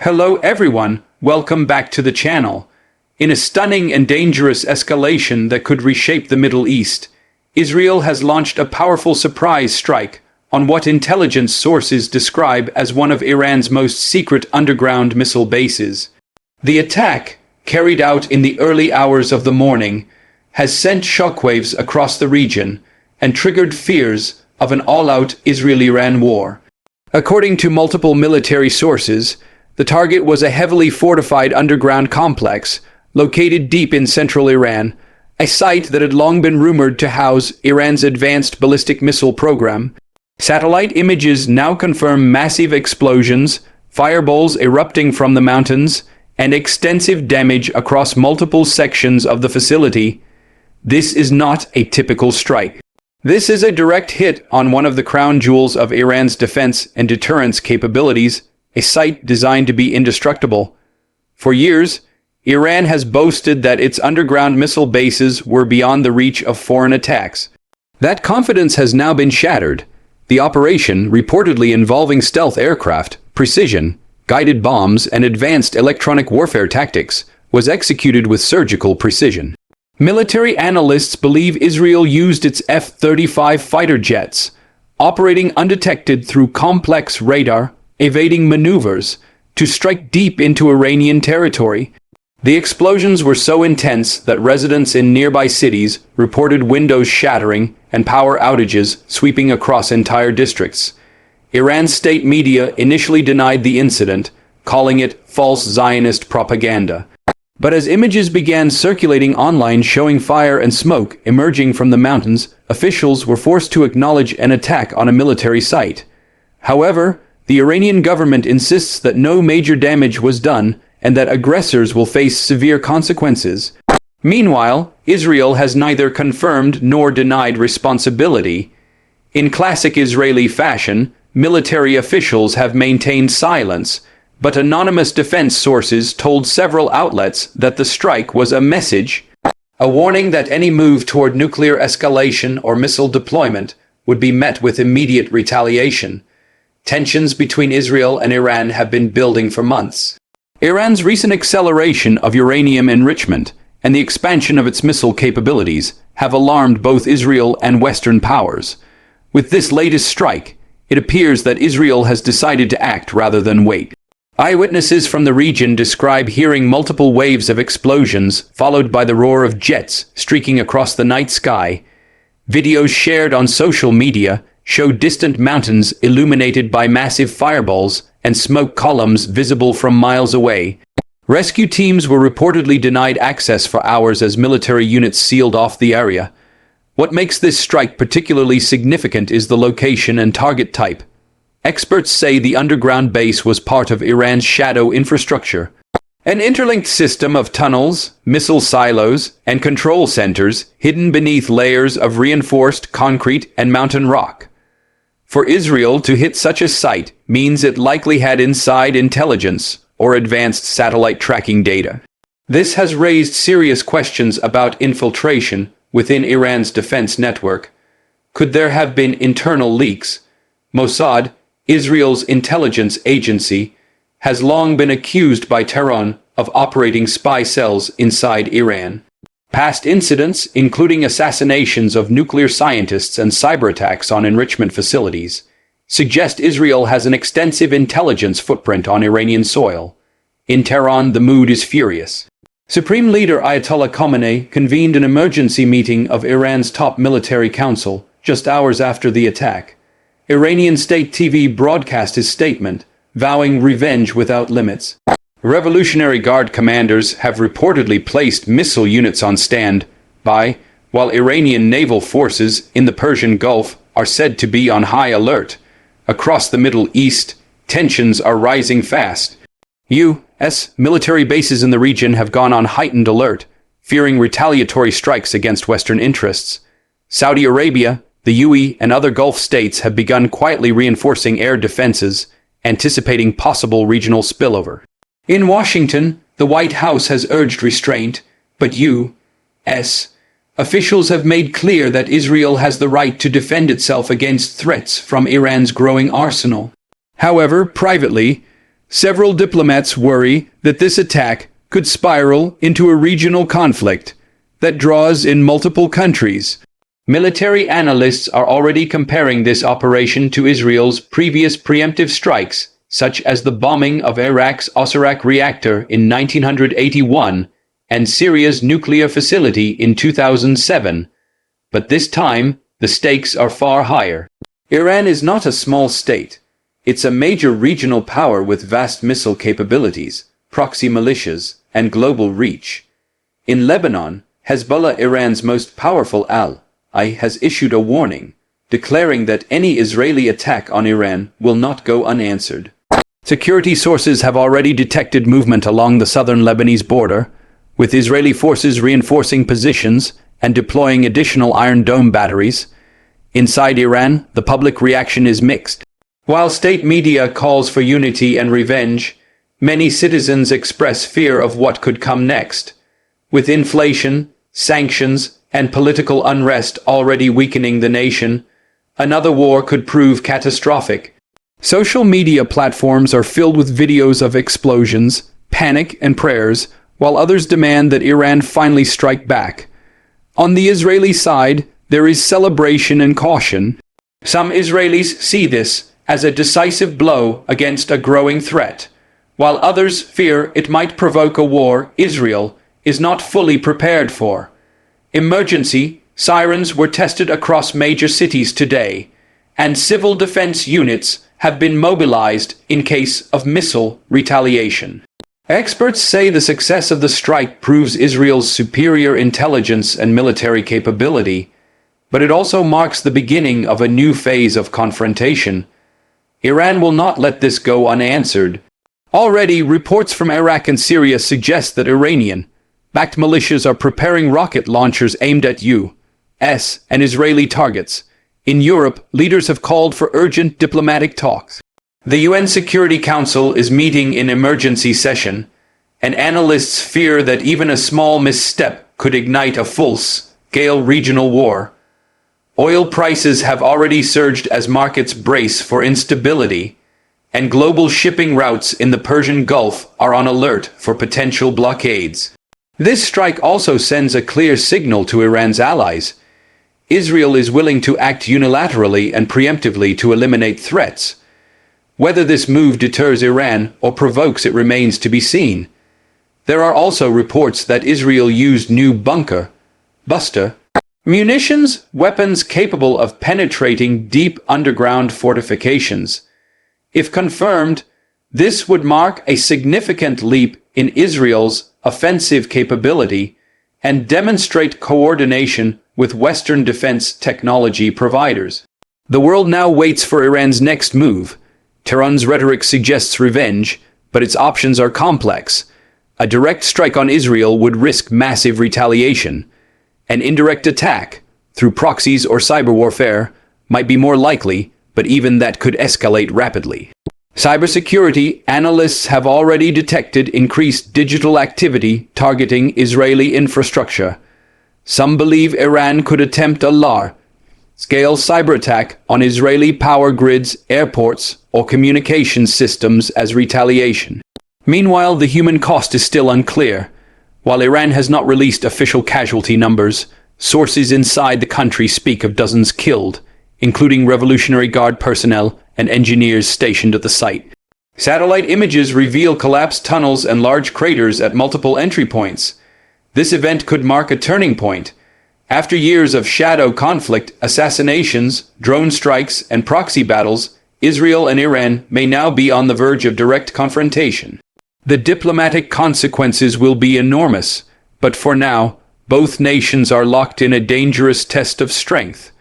Hello everyone, welcome back to the channel. In a stunning and dangerous escalation that could reshape the Middle East, Israel has launched a powerful surprise strike on what intelligence sources describe as one of Iran's most secret underground missile bases. The attack, carried out in the early hours of the morning, has sent shockwaves across the region and triggered fears of an all-out Israel-Iran war. According to multiple military sources, the target was a heavily fortified underground complex located deep in central Iran, a site that had long been rumored to house Iran's advanced ballistic missile program. Satellite images now confirm massive explosions, fireballs erupting from the mountains, and extensive damage across multiple sections of the facility. This is not a typical strike. This is a direct hit on one of the crown jewels of Iran's defense and deterrence capabilities, a site designed to be indestructible. For years, Iran has boasted that its underground missile bases were beyond the reach of foreign attacks. That confidence has now been shattered. The operation, reportedly involving stealth aircraft, precision, guided bombs, and advanced electronic warfare tactics, was executed with surgical precision. Military analysts believe Israel used its F-35 fighter jets, operating undetected through complex radar, evading maneuvers, to strike deep into Iranian territory. The explosions were so intense that residents in nearby cities reported windows shattering and power outages sweeping across entire districts. Iran's state media initially denied the incident, calling it false Zionist propaganda. But as images began circulating online showing fire and smoke emerging from the mountains, officials were forced to acknowledge an attack on a military site. However, the Iranian government insists that no major damage was done and that aggressors will face severe consequences. Meanwhile, Israel has neither confirmed nor denied responsibility. In classic Israeli fashion, military officials have maintained silence, but anonymous defense sources told several outlets that the strike was a message, a warning that any move toward nuclear escalation or missile deployment would be met with immediate retaliation. Tensions between Israel and Iran have been building for months. Iran's recent acceleration of uranium enrichment and the expansion of its missile capabilities have alarmed both Israel and Western powers. With this latest strike, it appears that Israel has decided to act rather than wait. Eyewitnesses from the region describe hearing multiple waves of explosions followed by the roar of jets streaking across the night sky. Videos shared on social media show distant mountains illuminated by massive fireballs and smoke columns visible from miles away. Rescue teams were reportedly denied access for hours as military units sealed off the area. What makes this strike particularly significant is the location and target type. Experts say the underground base was part of Iran's shadow infrastructure, an interlinked system of tunnels, missile silos, and control centers hidden beneath layers of reinforced concrete and mountain rock. For Israel to hit such a site means it likely had inside intelligence or advanced satellite tracking data. This has raised serious questions about infiltration within Iran's defense network. Could there have been internal leaks? Mossad, Israel's intelligence agency, has long been accused by Tehran of operating spy cells inside Iran. Past incidents, including assassinations of nuclear scientists and cyber attacks on enrichment facilities, suggest Israel has an extensive intelligence footprint on Iranian soil. In Tehran, the mood is furious. Supreme Leader Ayatollah Khamenei convened an emergency meeting of Iran's top military council just hours after the attack. Iranian state TV broadcast his statement, vowing revenge without limits. Revolutionary Guard commanders have reportedly placed missile units on standby, while Iranian naval forces in the Persian Gulf are said to be on high alert. Across the Middle East, tensions are rising fast. U.S. military bases in the region have gone on heightened alert, fearing retaliatory strikes against Western interests. Saudi Arabia, the UAE, and other Gulf states have begun quietly reinforcing air defenses, anticipating possible regional spillover. In Washington, the White House has urged restraint, but U.S. officials have made clear that Israel has the right to defend itself against threats from Iran's growing arsenal. However, privately, Several diplomats worry that this attack could spiral into a regional conflict that draws in multiple countries. Military analysts are already comparing this operation to Israel's previous preemptive strikes, such as the bombing of Iraq's Osirak reactor in 1981 and Syria's nuclear facility in 2007. But this time, the stakes are far higher. Iran is not a small state. It's a major regional power with vast missile capabilities, proxy militias, and global reach. In Lebanon, Hezbollah, Iran's most powerful ally, has issued a warning, declaring that any Israeli attack on Iran will not go unanswered. Security sources have already detected movement along the southern Lebanese border, with Israeli forces reinforcing positions and deploying additional Iron Dome batteries. Inside Iran, the public reaction is mixed. While state media calls for unity and revenge, many citizens express fear of what could come next. With inflation, sanctions, and political unrest already weakening the nation, another war could prove catastrophic. Social media platforms are filled with videos of explosions, panic, and prayers, while others demand that Iran finally strike back. On the Israeli side, there is celebration and caution. Some Israelis see this as a decisive blow against a growing threat, while others fear it might provoke a war Israel is not fully prepared for. Emergency sirens were tested across major cities today, and civil defense units have been mobilized in case of missile retaliation. Experts say the success of the strike proves Israel's superior intelligence and military capability, but it also marks the beginning of a new phase of confrontation. Iran will not let this go unanswered. Already, reports from Iraq and Syria suggest that Iranian-backed militias are preparing rocket launchers aimed at U.S. and Israeli targets. In Europe, leaders have called for urgent diplomatic talks. The UN Security Council is meeting in emergency session, and analysts fear that even a small misstep could ignite a full-scale regional war. Oil prices have already surged as markets brace for instability, and global shipping routes in the Persian Gulf are on alert for potential blockades. This strike also sends a clear signal to Iran's allies. Israel is willing to act unilaterally and preemptively to eliminate threats. Whether this move deters Iran or provokes it remains to be seen. There are also reports that Israel used new bunker buster munitions, weapons capable of penetrating deep underground fortifications. If confirmed, this would mark a significant leap in Israel's offensive capability and demonstrate coordination with Western defense technology providers. The world now waits for Iran's next move. Tehran's rhetoric suggests revenge, but its options are complex. A direct strike on Israel would risk massive retaliation. An indirect attack, through proxies or cyber warfare, might be more likely, but even that could escalate rapidly. Cybersecurity analysts have already detected increased digital activity targeting Israeli infrastructure. Some believe Iran could attempt a large-scale cyber attack on Israeli power grids, airports, or communications systems as retaliation. Meanwhile, the human cost is still unclear. While Iran has not released official casualty numbers, sources inside the country speak of dozens killed, including Revolutionary Guard personnel and engineers stationed at the site. Satellite images reveal collapsed tunnels and large craters at multiple entry points. This event could mark a turning point. After years of shadow conflict, assassinations, drone strikes, and proxy battles, Israel and Iran may now be on the verge of direct confrontation. The diplomatic consequences will be enormous, but for now, both nations are locked in a dangerous test of strength.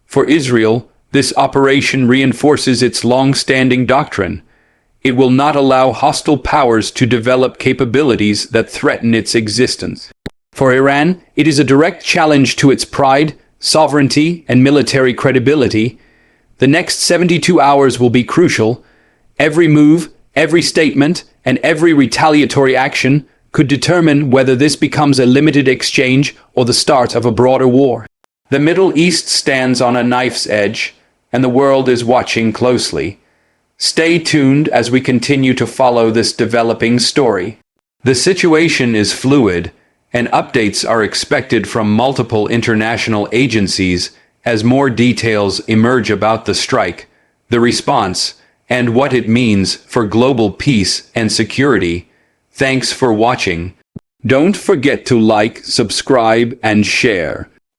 For Israel, this operation reinforces its long-standing doctrine. It will not allow hostile powers to develop capabilities that threaten its existence. For Iran, it is a direct challenge to its pride, sovereignty, and military credibility. The next 72 hours will be crucial. Every move, every statement, and every retaliatory action could determine whether this becomes a limited exchange or the start of a broader war. The Middle East stands on a knife's edge, and the world is watching closely. Stay tuned as we continue to follow this developing story. The situation is fluid, and updates are expected from multiple international agencies as more details emerge about the strike, the response, and what it means for global peace and security. Thanks for watching. Don't forget to like, subscribe, and share.